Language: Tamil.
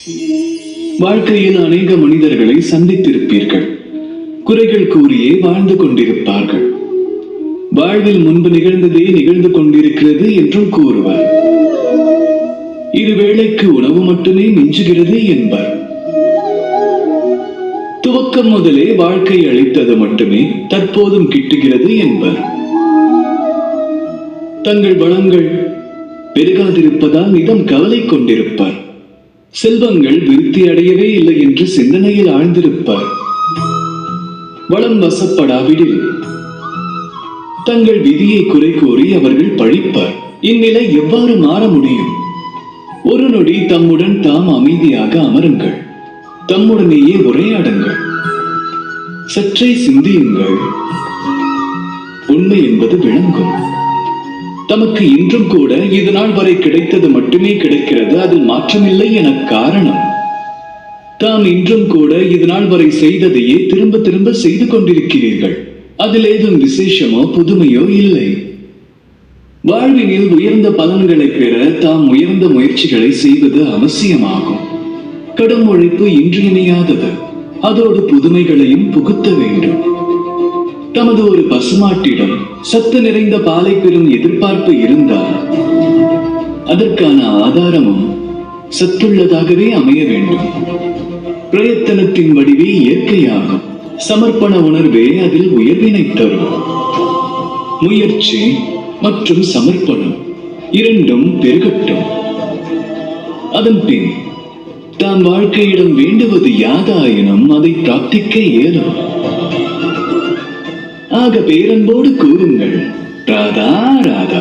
வாழ்க்கையில் அநேக மனிதர்களை சந்தித்திருப்பீர்கள். குறைகள் கூறியே வாழ்ந்து கொண்டிருப்பார்கள். வாழ்வில் முன்பு நிகழ்ந்ததே நிகழ்ந்து கொண்டிருக்கிறது என்றும் கூறுவர். இருவேளைக்கு உணவு மட்டுமே மிஞ்சுகிறது என்பர். துவக்கம் முதலே வாழ்க்கை அளித்தது மட்டுமே தற்போதும் கிட்டுகிறது என்பர். தங்கள் வளங்கள் பெருகாதிருப்பதால் மிதம் கவலை கொண்டிருப்பார். செல்வங்கள் விருத்தி அடையவே இல்லை என்று சிந்தனையில் ஆழ்ந்திருப்பார். வளம் வசப்படாவிடில் தங்கள் விதியை குறை கூறி அவர்கள் பழிப்பார். இந்நிலை எவ்வாறு மாற முடியும்? ஒரு நொடி தம்முடன் தாம் அமைதியாக அமருங்கள். தம்முடனேயே உரையாடுங்கள். சற்றே சிந்தியுங்கள். உண்மை என்பது விளங்கும். தமக்கு இன்றும் கூட இது நாள் வரை கிடைத்தது மட்டுமே கிடைக்கிறது, அதில் மாற்றமில்லை என காரணம். தாம் இன்றும் கூட இது நாள் வரை செய்ததையே திரும்ப திரும்ப செய்து கொண்டிருக்கிறீர்கள். அதில் ஏதும் விசேஷமோ புதுமையோ இல்லை. வாழ்வினில் உயர்ந்த பலன்களை பெற தாம் உயர்ந்த முயற்சிகளை செய்வது அவசியமாகும். கடும் உழைப்பு இன்றியமையாதது. அதோடு புதுமைகளையும் புகுத்த வேண்டும். தமது ஒரு பசுமாட்டிடம் சத்து நிறைந்த பாலை பெறும் எதிர்பார்ப்பு இருந்தால் அதற்கான ஆதாரமும் சத்துள்ளதாகவே அமைய வேண்டும். பிரயத்தனத்தின் வடிவே இயற்கையாகும். சமர்ப்பண உணர்வே அதில் உயர்வினை தரும். முயற்சி மற்றும் சமர்ப்பணம் இரண்டும் பெருகட்டும். அதன் பின் தாம் வாழ்க்கையிடம் வேண்டுவது யாதாயினும் அதை பிராப்திக்க இயலும். ஆக பேரன்போடு கூறுங்கள், ராதா ராதா.